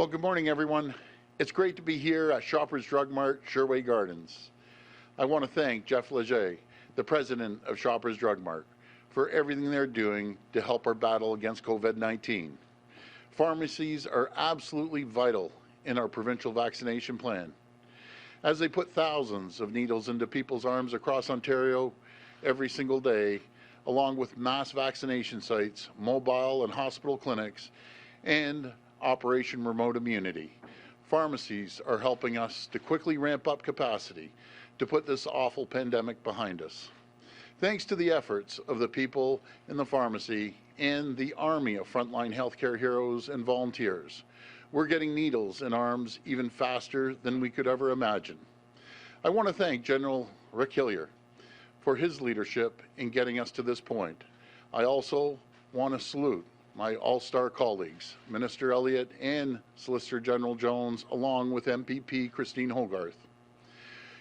Well, good morning, everyone. It's great to be here at Shoppers Drug Mart, Sherway Gardens. I want to thank Jeff Leger, the president of Shoppers Drug Mart, for everything they're doing to help our battle against COVID-19. Pharmacies are absolutely vital in our provincial vaccination plan, as they put thousands of needles into people's arms across Ontario every single day, along with mass vaccination sites, mobile and hospital clinics, and Operation Remote Immunity. Pharmacies are helping us to quickly ramp up capacity to put this awful pandemic behind us. Thanks to the efforts of the people in the pharmacy and the army of frontline healthcare heroes and volunteers, we're getting needles in arms even faster than we could ever imagine. I want to thank General Rick Hillier for his leadership in getting us to this point. I also want to salute my all-star colleagues, Minister Elliott and Solicitor General Jones, along with MPP Christine Hogarth.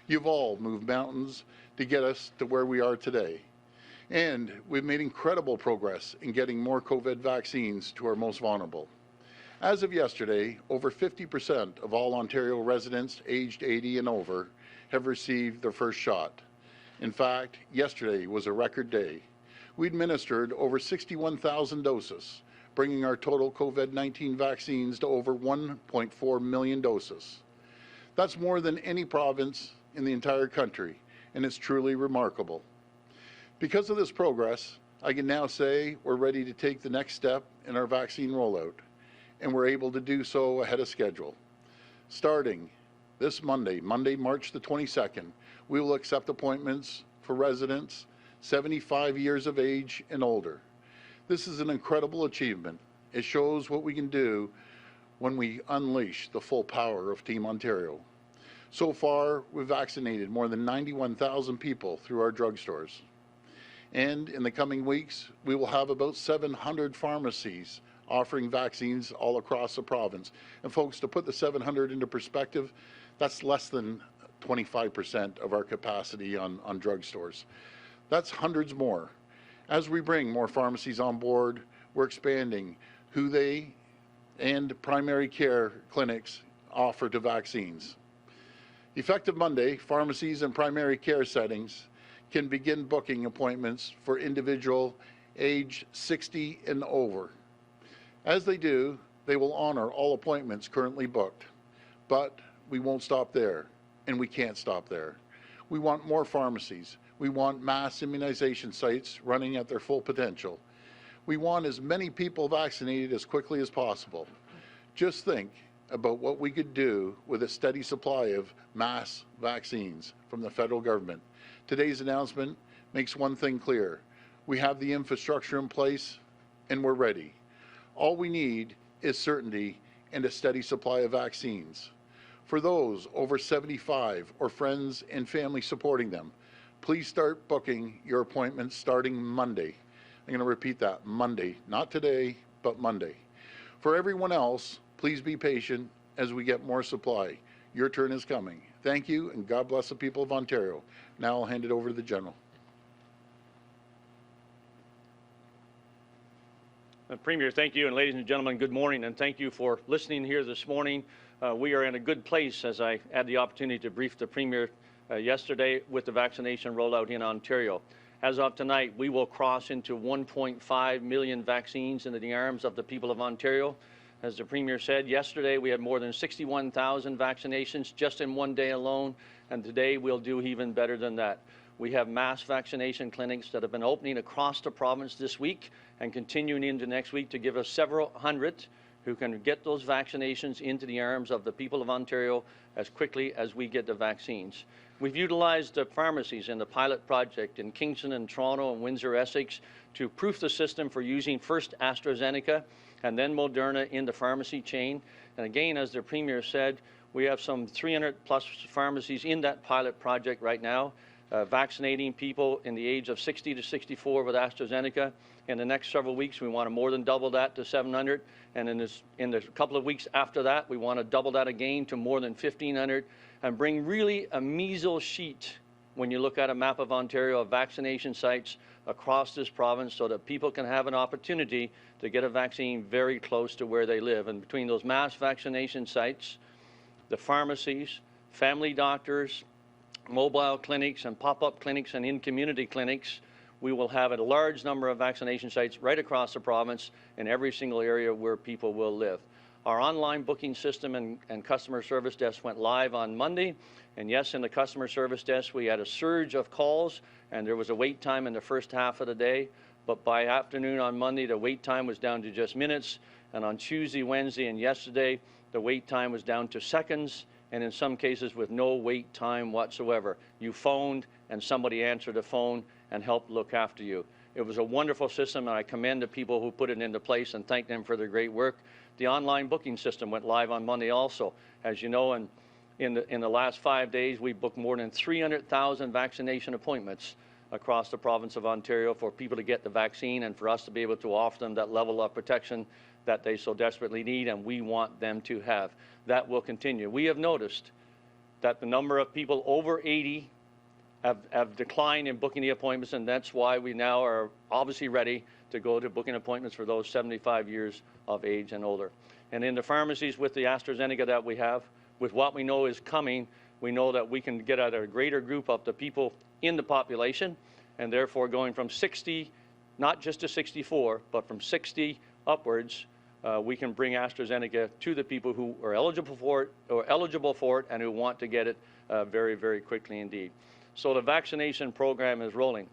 You've all moved mountains to get us to where we are today. And we've made incredible progress in getting more COVID vaccines to our most vulnerable. As of yesterday, over 50% of all Ontario residents aged 80 and over have received their first shot. In fact, yesterday was a record day. We administered over 61,000 doses, bringing our total COVID-19 vaccines to over 1.4 million doses. That's more than any province in the entire country, and it's truly remarkable. Because of this progress, I can now say we're ready to take the next step in our vaccine rollout, and we're able to do so ahead of schedule. Starting this Monday, March the 22nd, we will accept appointments for residents 75 years of age and older. This is an incredible achievement. It shows what we can do when we unleash the full power of Team Ontario. So far, we've vaccinated more than 91,000 people through our drugstores. And in the coming weeks, we will have about 700 pharmacies offering vaccines all across the province. And folks, to put the 700 into perspective, that's less than 25% of our capacity on drugstores. That's hundreds more. As we bring more pharmacies on board, we're expanding who they and primary care clinics offer to vaccines. Effective Monday, pharmacies and primary care settings can begin booking appointments for individual aged 60 and over. As they do, they will honor all appointments currently booked. But we won't stop there, and we can't stop there. We want more pharmacies. We want mass immunization sites running at their full potential. We want as many people vaccinated as quickly as possible. Just think about what we could do with a steady supply of mass vaccines from the federal government. Today's announcement makes one thing clear. We have the infrastructure in place, and we're ready. All we need is certainty and a steady supply of vaccines. For those over 75 or friends and family supporting them, please start booking your appointments starting Monday. I'm going to repeat that, Monday, not today, but Monday. For everyone else, please be patient as we get more supply. Your turn is coming. Thank you, and God bless the people of Ontario. Now I'll hand it over to the General. Premier, thank you, and ladies and gentlemen, good morning, and thank you for listening here this morning. We are in a good place, as I had the opportunity to brief the Premier yesterday with the vaccination rollout in Ontario. As of tonight, we will cross into 1.5 million vaccines into the arms of the people of Ontario. As the Premier said, yesterday we had more than 61,000 vaccinations just in one day alone, and today we'll do even better than that. We have mass vaccination clinics that have been opening across the province this week and continuing into next week to give us several hundred who can get those vaccinations into the arms of the people of Ontario as quickly as we get the vaccines. We've utilized the pharmacies in the pilot project in Kingston and Toronto and Windsor, Essex to proof the system for using first AstraZeneca and then Moderna in the pharmacy chain. And again, as the Premier said, we have some 300 plus pharmacies in that pilot project right now, vaccinating people in the age of 60 to 64 with AstraZeneca. In the next several weeks, we want to more than double that to 700. And in the couple of weeks after that, we want to double that again to more than 1,500 and bring really a measles sheet, when you look at a map of Ontario, of vaccination sites across this province so that people can have an opportunity to get a vaccine very close to where they live. And between those mass vaccination sites, the pharmacies, family doctors, mobile clinics and pop-up clinics and in-community clinics, we will have a large number of vaccination sites right across the province in every single area where people will live. Our online booking system and customer service desk went live on Monday. And yes, in the customer service desk, we had a surge of calls, and there was a wait time in the first half of the day. But by afternoon on Monday, the wait time was down to just minutes. And on Tuesday, Wednesday, and yesterday, the wait time was down to seconds, and in some cases with no wait time whatsoever. You phoned, and somebody answered the phone and helped look after you. It was a wonderful system, and I commend the people who put it into place and thank them for their great work. The online booking system went live on Monday also. As you know, in the last 5 days, we booked more than 300,000 vaccination appointments across the province of Ontario for people to get the vaccine and for us to be able to offer them that level of protection that they so desperately need and we want them to have. That will continue. We have noticed that the number of people over 80 have declined in booking the appointments, and that's why we now are obviously ready to go to booking appointments for those 75 years of age and older. And in the pharmacies with the AstraZeneca that we have, with what we know is coming, we know that we can get at a greater group of the people in the population, and therefore going from 60, not just to 64, but from 60 upwards, we can bring AstraZeneca to the people who are eligible for it and who want to get it very, very quickly indeed. So the vaccination program is rolling.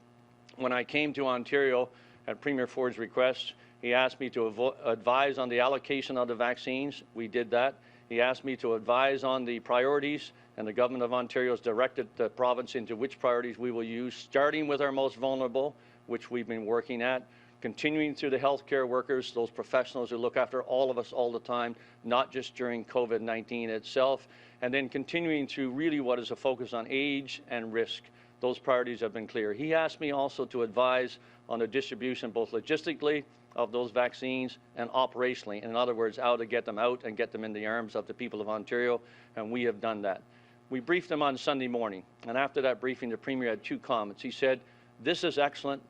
When I came to Ontario at Premier Ford's request, he asked me to advise on the allocation of the vaccines. We did that. He asked me to advise on the priorities, and the Government of Ontario has directed the province into which priorities we will use, starting with our most vulnerable, which we've been working at, continuing through the healthcare workers, those professionals who look after all of us all the time, not just during COVID-19 itself, and then continuing through really what is a focus on age and risk. Those priorities have been clear. He asked me also to advise on the distribution, both logistically, of those vaccines and operationally. In other words, how to get them out and get them in the arms of the people of Ontario, and we have done that. We briefed him on Sunday morning, and after that briefing, the Premier had two comments. He said, "This is excellent,"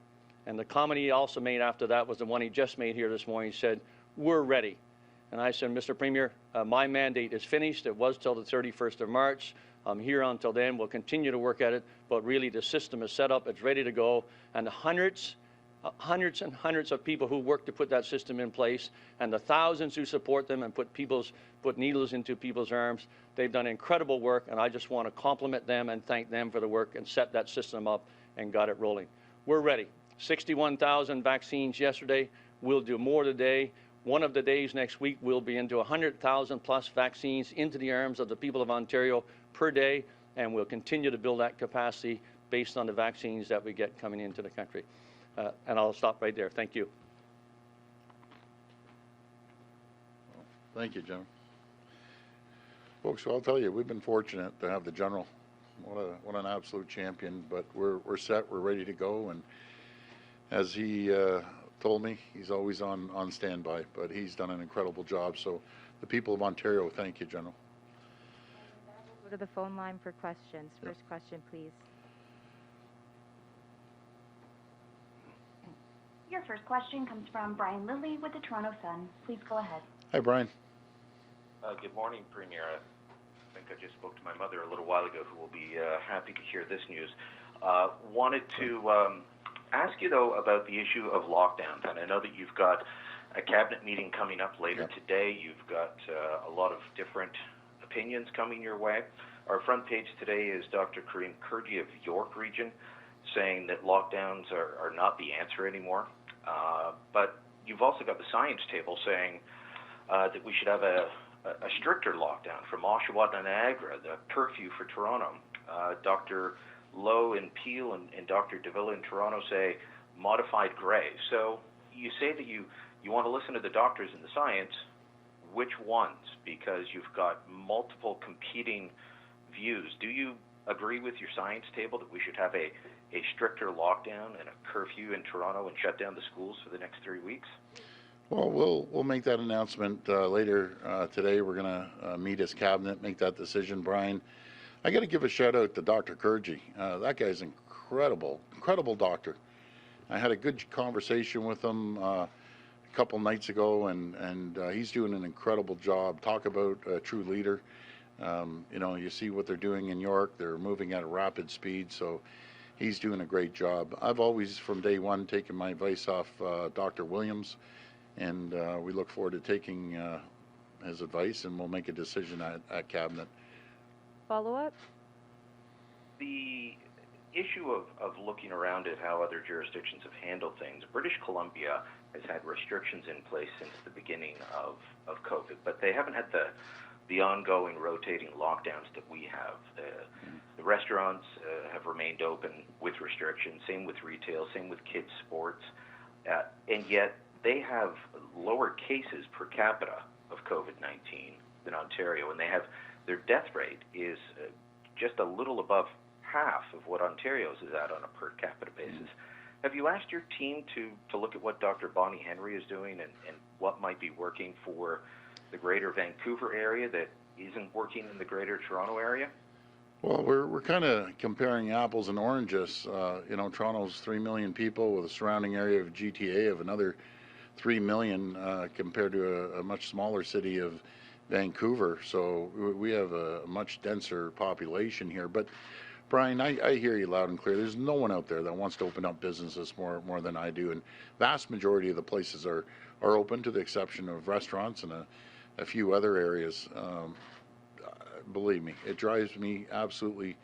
and the comment he also made after that was the one he just made here this morning. He said, "We're ready." And I said, "Mr. Premier, my mandate is finished. It was till the 31st of March. I'm here until then. We'll continue to work at it, but really the system is set up, it's ready to go, and the hundreds and hundreds of people who work to put that system in place, and the thousands who support them and put needles into people's arms, they've done incredible work, and I just want to compliment them and thank them for the work and set that system up and got it rolling. We're ready. 61,000 vaccines yesterday. We'll do more today. One of the days next week, we'll be into 100,000 plus vaccines into the arms of the people of Ontario per day, and we'll continue to build that capacity based on the vaccines that we get coming into the country. And I'll stop right there. Thank you. Thank you, General. Folks, I'll tell you, we've been fortunate to have the General. What an absolute champion. But we're set, we're ready to go. And as he told me, he's always on standby, but he's done an incredible job. So the people of Ontario, thank you, General. We'll go to the phone line for questions. First question, please. Your first question comes from Brian Lilly with the Toronto Sun. Please go ahead. Hi, Brian. Good morning, Premier. I think I just spoke to my mother a little while ago, who will be happy to hear this news. Wanted to ask you, though, about the issue of lockdowns. And I know that you've got a cabinet meeting coming up later today. You've got a lot of different opinions coming your way. Our front page today is Dr. Karim Kurdi of York Region saying that lockdowns are not the answer anymore. But you've also got the science table saying that we should have a stricter lockdown from Oshawa to Niagara, the curfew for Toronto. Dr. Lowe in Peel and Dr. Davila in Toronto say modified gray. So you say that you want to listen to the doctors and the science. Which ones? Because you've got multiple competing views. Do you agree with your science table that we should have a stricter lockdown and a curfew in Toronto and shut down the schools for the next 3 weeks? Well, we'll make that announcement later today. We're going to meet as cabinet, make that decision. Brian, I got to give a shout out to Dr. Kurdi. That guy's incredible doctor. I had a good conversation with him a couple nights ago, and he's doing an incredible job. Talk about a true leader. You see what they're doing in York. They're moving at a rapid speed, so he's doing a great job. I've always, from day one, taken my advice off Dr. Williams, and we look forward to taking his advice, and we'll make a decision at cabinet. Follow-up? The issue of looking around at how other jurisdictions have handled things, British Columbia has had restrictions in place since the beginning of COVID, but they haven't had the ongoing rotating lockdowns that we have. The restaurants have remained open with restrictions, same with retail, same with kids' sports, and yet they have lower cases per capita of COVID-19 than Ontario, and their death rate is just a little above half of what Ontario's is at on a per capita basis. Have you asked your team to look at what Dr. Bonnie Henry is doing and what might be working for the greater Vancouver area that isn't working in the greater Toronto area? Well, we're kind of comparing apples and oranges. Toronto's 3 million people with a surrounding area of GTA of another 3 million compared to a much smaller city of Vancouver. So we have a much denser population here. But Brian, I hear you loud and clear. There's no one out there that wants to open up businesses more than I do, and vast majority of the places are open, to the exception of restaurants and a few other areas. Believe me, it drives me absolutely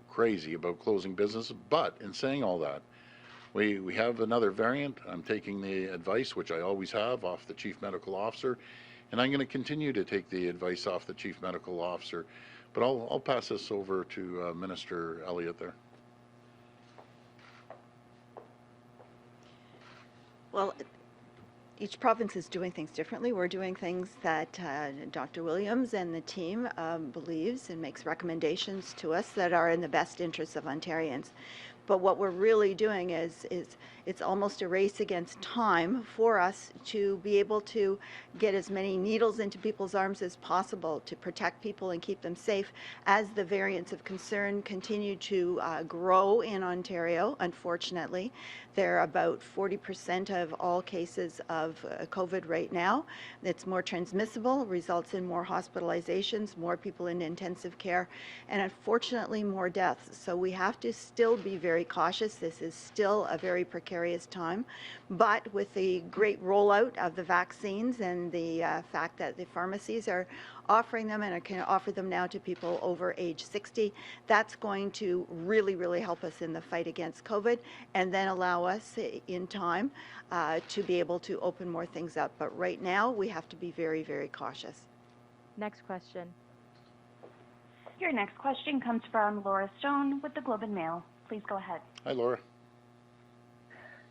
crazy about closing businesses. But in saying all that, we have another variant. I'm taking the advice, which I always have, off the Chief Medical Officer, and I'm going to continue to take the advice off the Chief Medical Officer. But I'll pass this over to Minister Elliott there. Well, each province is doing things differently. We're doing things that Dr. Williams and the team believes and makes recommendations to us that are in the best interests of Ontarians. But what we're really doing is it's almost a race against time for us to be able to get as many needles into people's arms as possible to protect people and keep them safe as the variants of concern continue to grow in Ontario. Unfortunately, they're about 40% of all cases of COVID right now. It's more transmissible, results in more hospitalizations, more people in intensive care, and unfortunately more deaths. So we have to still be very cautious. This is still a very precarious time, but with the great rollout of the vaccines and the fact that the pharmacies are offering them and can offer them now to people over age 60, that's going to really help us in the fight against COVID, and then allow us in time to be able to open more things up. But right now we have to be very cautious. Next question. Your next question comes from Laura Stone with the Globe and Mail. Please go ahead. Hi, Laura.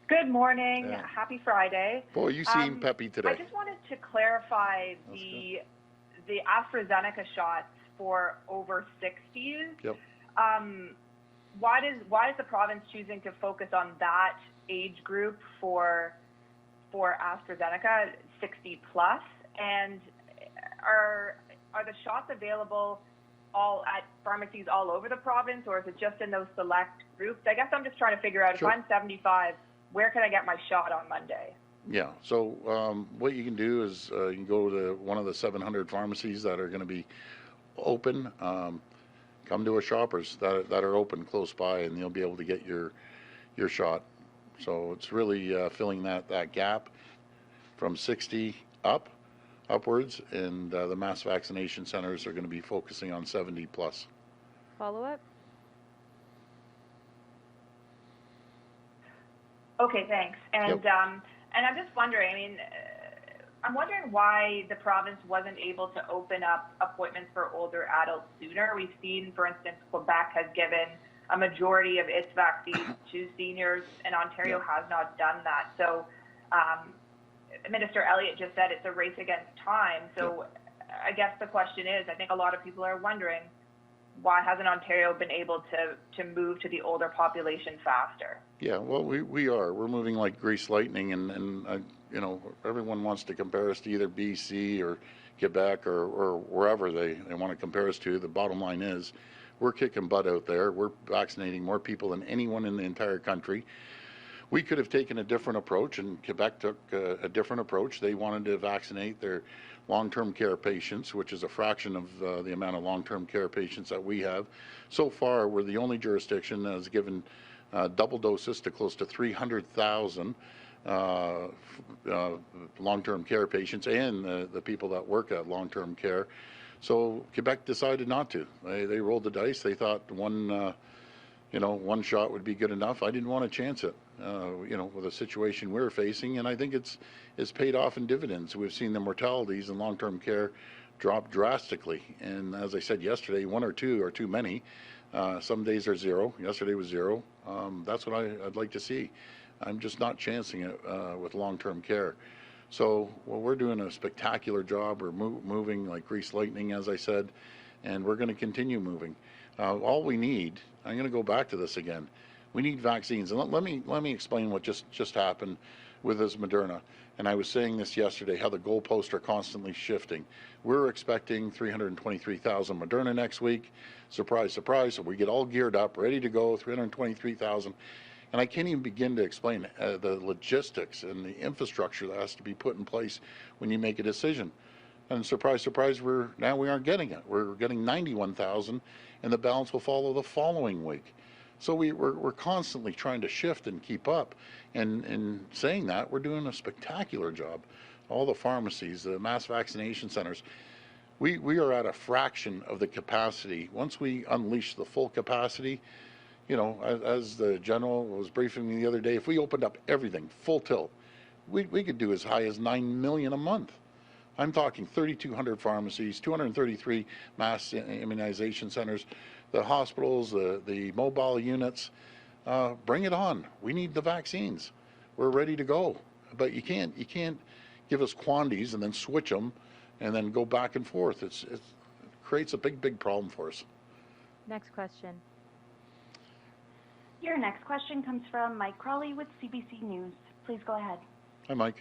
Good morning. Yeah. Happy Friday. Boy, you seem peppy today. I just wanted to clarify the AstraZeneca shots for over 60s. Yep. Why is the province choosing to focus on that age group for AstraZeneca, 60 plus? And are the shots available all at pharmacies all over the province, or is it just in those select groups? I guess I'm just trying to figure out, Sure. If I'm 75, where can I get my shot on Monday? Yeah, so what you can do is you can go to one of the 700 pharmacies that are going to be open. Come to a Shoppers that are open close by, and you'll be able to get your shot. So it's really filling that gap from 60 upwards, and the mass vaccination centers are going to be focusing on 70 plus. Follow-up? Okay, thanks. And Yep. and I'm just wondering, I'm wondering why the province wasn't able to open up appointments for older adults sooner. We've seen, for instance, Quebec has given a majority of its vaccines to seniors, and Ontario has not done that. So Minister Elliott just said it's a race against time. So I guess the question is, I think a lot of people are wondering, why hasn't Ontario been able to move to the older population faster? Yeah, well, we're moving like grease lightning, and you know, everyone wants to compare us to either BC or Quebec or wherever they want to compare us to. The bottom line is, we're kicking butt out there. We're vaccinating more people than anyone in the entire country. We could have taken a different approach, and Quebec took a different approach. They wanted to vaccinate their long-term care patients, which is a fraction of the amount of long-term care patients that we have. So far, we're the only jurisdiction that has given double doses to close to 300,000 long-term care patients and the people that work at long-term care. So Quebec decided not to. They rolled the dice. They thought one shot would be good enough. I didn't want to chance it, with the situation we're facing, and I think it's paid off in dividends. We've seen the mortalities in long-term care drop drastically, and as I said yesterday, one or two are too many. Some days are zero. Yesterday was zero. That's what I'd like to see. I'm just not chancing it with long-term care. So we're doing a spectacular job. We're moving like grease lightning, as I said, and we're going to continue moving. All we need, I'm going to go back to this again, we need vaccines. And let me explain what just happened with this Moderna. And I was saying this yesterday, how the goalposts are constantly shifting. We're expecting 323,000 Moderna next week. Surprise, surprise. So we get all geared up, ready to go, 323,000. And I can't even begin to explain the logistics and the infrastructure that has to be put in place when you make a decision. And surprise, surprise, we aren't getting it. We're getting 91,000, and the balance will follow the following week. So we're constantly trying to shift and keep up. And in saying that, we're doing a spectacular job. All the pharmacies, the mass vaccination centers, we are at a fraction of the capacity. Once we unleash the full capacity, you know, as the general was briefing me the other day, if we opened up everything full tilt, we could do as high as 9 million a month. I'm talking 3,200 pharmacies, 233 mass immunization centers, the hospitals, the mobile units. Bring it on. We need the vaccines. We're ready to go. But you can't give us quantities and then switch them and then go back and forth. It creates a big problem for us. Next question. Your next question comes from Mike Crawley with CBC News. Please go ahead. Hi, Mike.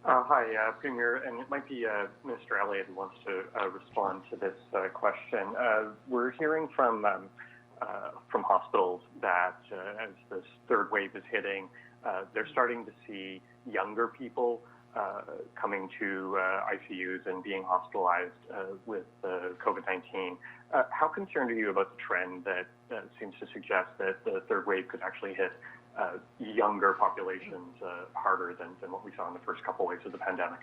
Hi, Premier, and it might be Minister Elliott who wants to respond to this question. We're hearing from hospitals that as this third wave is hitting, they're starting to see younger people coming to ICUs and being hospitalized with COVID-19. How concerned are you about the trend that seems to suggest that the third wave could actually hit younger populations harder than what we saw in the first couple waves of the pandemic?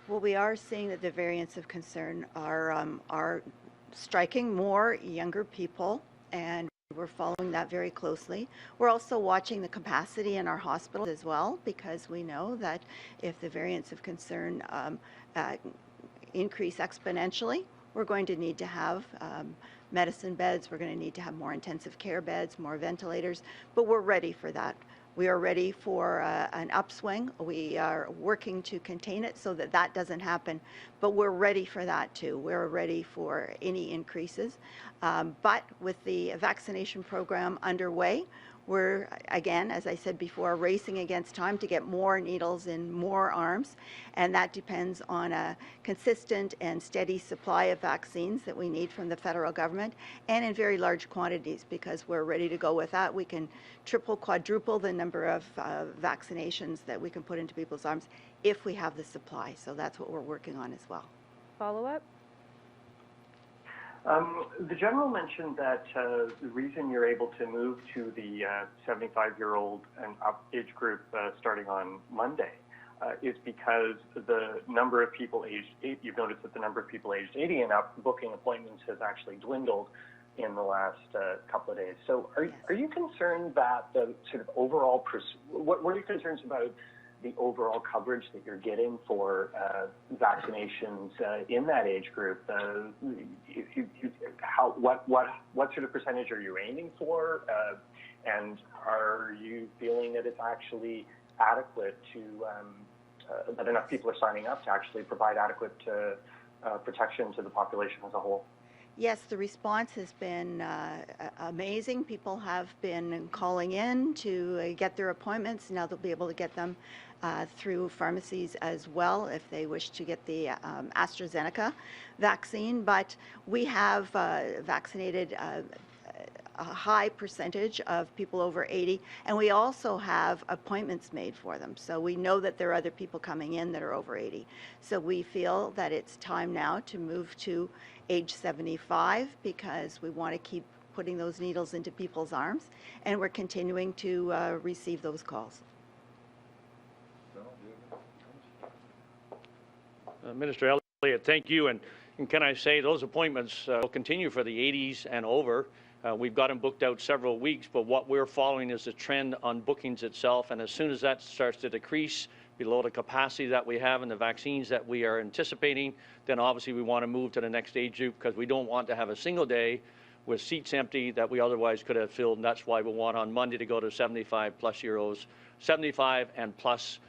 Well, we are seeing that the variants of concern are striking more younger people, and we're following that very closely. We're also watching the capacity in our hospitals as well, because we know that if the variants of concern increase exponentially, we're going to need to have medicine beds, we're going to need to have more intensive care beds, more ventilators, but we're ready for that. We are ready for an upswing. We are working to contain it so that that doesn't happen, but we're ready for that too. We're ready for any increases. But with the vaccination program underway, we're, again, as I said before, racing against time to get more needles in more arms, and that depends on a consistent and steady supply of vaccines that we need from the federal government, and in very large quantities, because we're ready to go with that. We can triple, quadruple the number of vaccinations that we can put into people's arms if we have the supply. So that's what we're working on as well. Follow-up? The General mentioned that the reason you're able to move to the 75-year-old and up age group starting on Monday is because the number of people aged 80, you've noticed that the number of people aged 80 and up booking appointments has actually dwindled in the last couple of days. So are you concerned that the sort of overall, what are your concerns about the overall coverage that you're getting for vaccinations in that age group? What sort of percentage are you aiming for? And are you feeling that it's actually adequate to, that enough people are signing up to actually provide adequate protection to the population as a whole? Yes, the response has been amazing. People have been calling in to get their appointments. Now they'll be able to get them through pharmacies as well if they wish to get the AstraZeneca vaccine. But we have vaccinated a high percentage of people over 80, and we also have appointments made for them. So we know that there are other people coming in that are over 80. So we feel that it's time now to move to age 75 because we want to keep putting those needles into people's arms, and we're continuing to receive those calls. Minister Elliott, thank you. And can I say those appointments will continue for the 80s and over. We've got them booked out several weeks, but what we're following is the trend on bookings itself. And as soon as that starts to decrease below the capacity that we have and the vaccines that we are anticipating, then obviously we want to move to the next age group because we don't want to have a single day with seats empty that we otherwise could have filled. And that's why we want on Monday to go to 75-plus-year-olds, 75 and plus,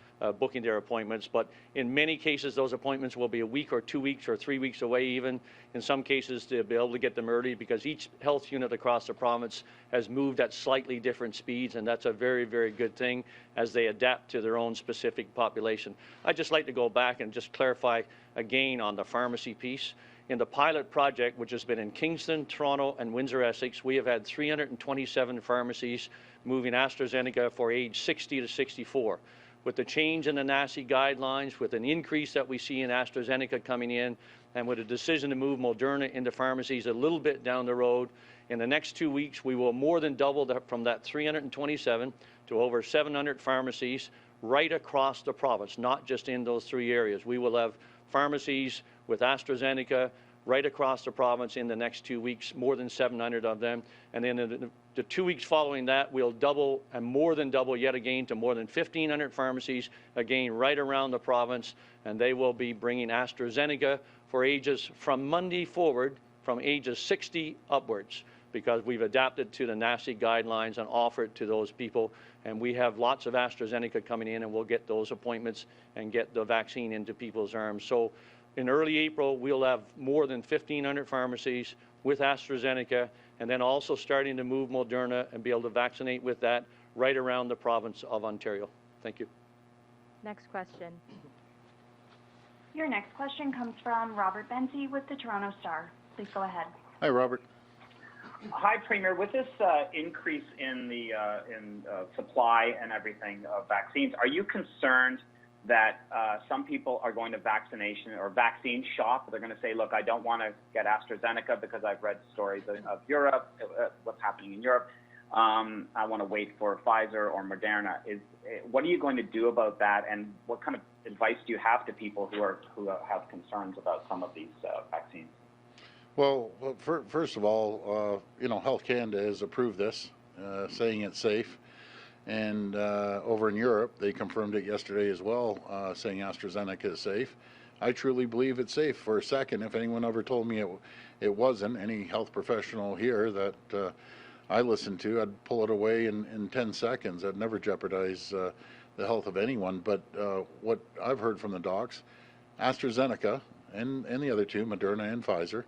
booking their appointments. But in many cases, those appointments will be a week or 2 weeks or 3 weeks away even. In some cases, to be able to get them early because each health unit across the province has moved at slightly different speeds, and that's a very, very good thing as they adapt to their own specific population. I'd just like to go back and just clarify again on the pharmacy piece. In the pilot project, which has been in Kingston, Toronto, and Windsor-Essex, we have had 327 pharmacies moving AstraZeneca for age 60 to 64. With the change in the NACI guidelines, with an increase that we see in AstraZeneca coming in, and with a decision to move Moderna into pharmacies a little bit down the road, in the next 2 weeks, we will more than double from that 327 to over 700 pharmacies right across the province, not just in those 3 areas. We will have pharmacies with AstraZeneca right across the province in the next 2 weeks, more than 700 of them. And then in the 2 weeks following that, we'll double and more than double yet again to more than 1,500 pharmacies, again, right around the province. And they will be bringing AstraZeneca for ages from Monday forward, from ages 60 upwards, because we've adapted to the NACI guidelines and offer it to those people. And we have lots of AstraZeneca coming in, and we'll get those appointments and get the vaccine into people's arms. So in early April, we'll have more than 1,500 pharmacies with AstraZeneca, and then also starting to move Moderna and be able to vaccinate with that right around the province of Ontario. Thank you. Next question. Your next question comes from Robert Benty with the Toronto Star. Please go ahead. Hi, Robert. Hi, Premier. With this increase in the supply and everything of vaccines, are you concerned that some people are going to vaccination or vaccine shop? They're going to say, look, I don't want to get AstraZeneca because I've read stories of Europe, what's happening in Europe. I want to wait for Pfizer or Moderna. What are you going to do about that, and what kind of advice do you have to people who have concerns about some of these vaccines? Well, first of all, Health Canada has approved this, saying it's safe. And over in Europe, they confirmed it yesterday as well, saying AstraZeneca is safe. I truly believe it's safe. For a second, if anyone ever told me it wasn't, any health professional here that I listened to, I'd pull it away in 10 seconds. I'd never jeopardize the health of anyone. But what I've heard from the docs, AstraZeneca and the other two, Moderna and Pfizer,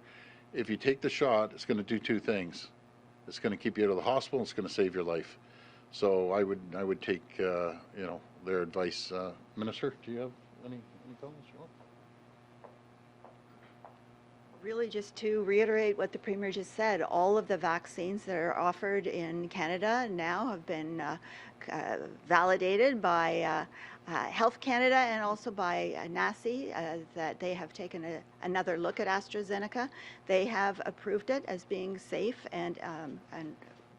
if you take the shot, it's going to do 2 things. It's going to keep you out of the hospital. It's going to save your life. So I would take their advice. Minister, do you have any comments? Really, just to reiterate what the Premier just said, all of the vaccines that are offered in Canada now have been validated by Health Canada and also by NACI, that they have taken another look at AstraZeneca. They have approved it as being safe and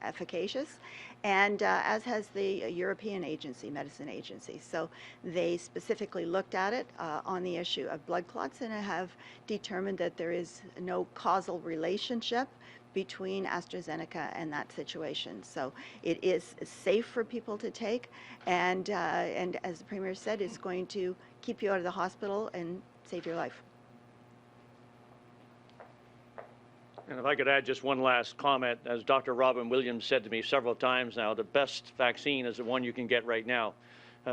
efficacious, and as has the European Medicine Agency. So they specifically looked at it on the issue of blood clots and have determined that there is no causal relationship between AstraZeneca and that situation. So it is safe for people to take, and as the Premier said, it's going to keep you out of the hospital and save your life. And if I could add just one last comment, as Dr. Robin Williams said to me several times now, the best vaccine is the one you can get right now.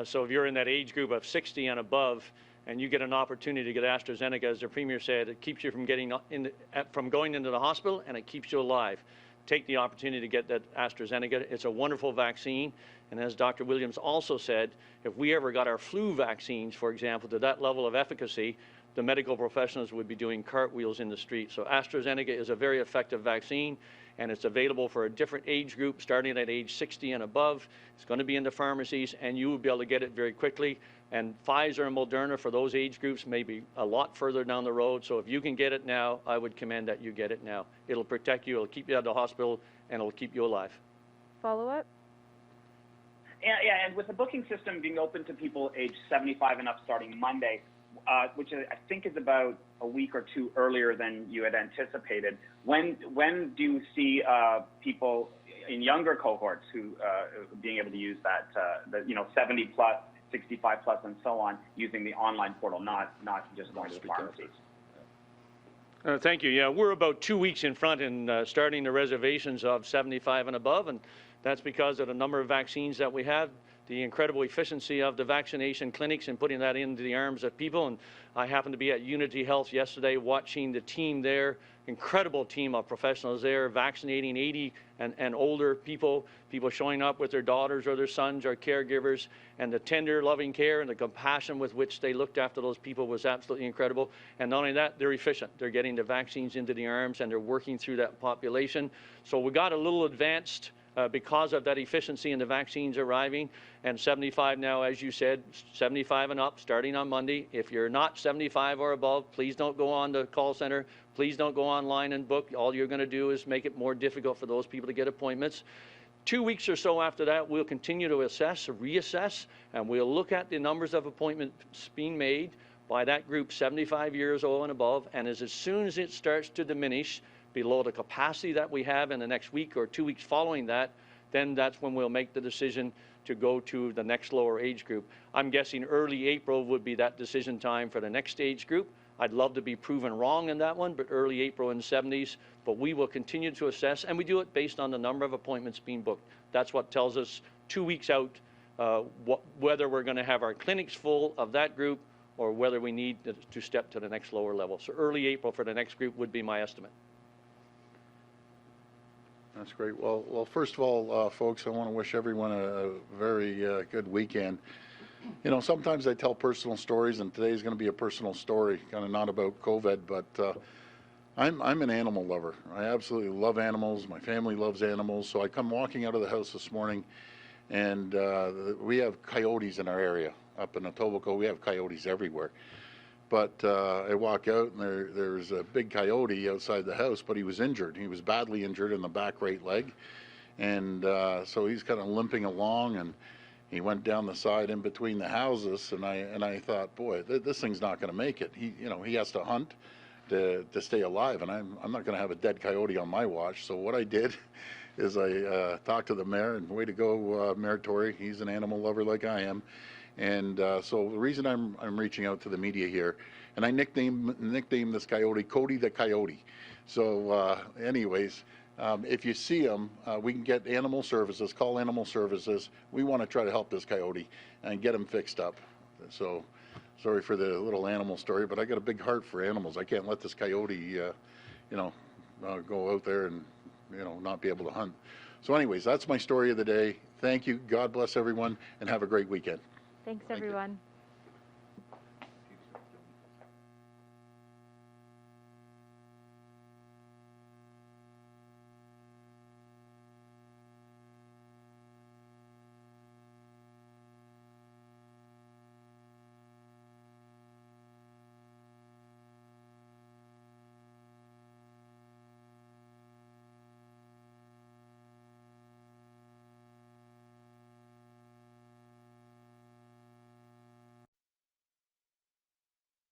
So if you're in that age group of 60 and above, and you get an opportunity to get AstraZeneca, as the Premier said, it keeps you from going into the hospital, and it keeps you alive. Take the opportunity to get that AstraZeneca. It's a wonderful vaccine. And as Dr. Williams also said, if we ever got our flu vaccines, for example, to that level of efficacy, the medical professionals would be doing cartwheels in the street. So AstraZeneca is a very effective vaccine, and it's available for a different age group, starting at age 60 and above. It's going to be in the pharmacies, and you will be able to get it very quickly. And Pfizer and Moderna for those age groups may be a lot further down the road. So if you can get it now, I would commend that you get it now. It'll protect you, it'll keep you out of the hospital, and it'll keep you alive. Follow-up? Yeah, and with the booking system being open to people age 75 and up starting Monday, which I think is about a week or 2 earlier than you had anticipated, when do you see people in younger cohorts who being able to use that, 70 plus, 65 plus, and so on, using the online portal, not just going to the pharmacies? Thank you. Yeah, we're about 2 weeks in front in starting the reservations of 75 and above, and that's because of the number of vaccines that we have, the incredible efficiency of the vaccination clinics and putting that into the arms of people. And I happened to be at Unity Health yesterday watching the team there incredible team of professionals there vaccinating 80 and older people showing up with their daughters or their sons or caregivers, and the tender, loving care and the compassion with which they looked after those people was absolutely incredible. And not only that, they're efficient. They're getting the vaccines into the arms and they're working through that population. So we got a little advanced because of that efficiency in the vaccines arriving. And 75 now, as you said, 75 and up starting on Monday. If you're not 75 or above, please don't go on the call center. Please don't go online and book. All you're going to do is make it more difficult for those people to get appointments. 2 weeks or so after that, we'll continue to assess, reassess, and we'll look at the numbers of appointments being made by that group 75 years old and above. And as soon as it starts to diminish below the capacity that we have in the next week or 2 weeks following that, then that's when we'll make the decision to go to the next lower age group. I'm guessing early April would be that decision time for the next age group. I'd love to be proven wrong in that one, but early April in the 70s. But we will continue to assess, and we do it based on the number of appointments being booked. That's what tells us 2 weeks out whether we're going to have our clinics full of that group or whether we need to step to the next lower level. So early April for the next group would be my estimate. That's great. Well, first of all, folks, I want to wish everyone a very good weekend. You know, sometimes I tell personal stories, and today's going to be a personal story, kind of not about COVID, but I'm an animal lover. I absolutely love animals. My family loves animals. So I come walking out of the house this morning, and we have coyotes in our area. Up in Etobicoke, we have coyotes everywhere. But I walk out, and there's a big coyote outside the house, but he was injured. He was badly injured in the back right leg. And so he's kind of limping along, and he went down the side in between the houses. And I thought, boy, this thing's not going to make it. He has to hunt to stay alive, and I'm not going to have a dead coyote on my watch. So what I did is I talked to the mayor, and way to go, Mayor Tory. He's an animal lover like I am. And so the reason I'm reaching out to the media here, and I nicknamed this coyote Cody the Coyote. So anyways, if you see him, we can get animal services, call animal services. We want to try to help this coyote and get him fixed up. So sorry for the little animal story, but I got a big heart for animals. I can't let this coyote, go out there and, not be able to hunt. So anyways, that's my story of the day. Thank you. God bless everyone, and have a great weekend. Thanks, everyone.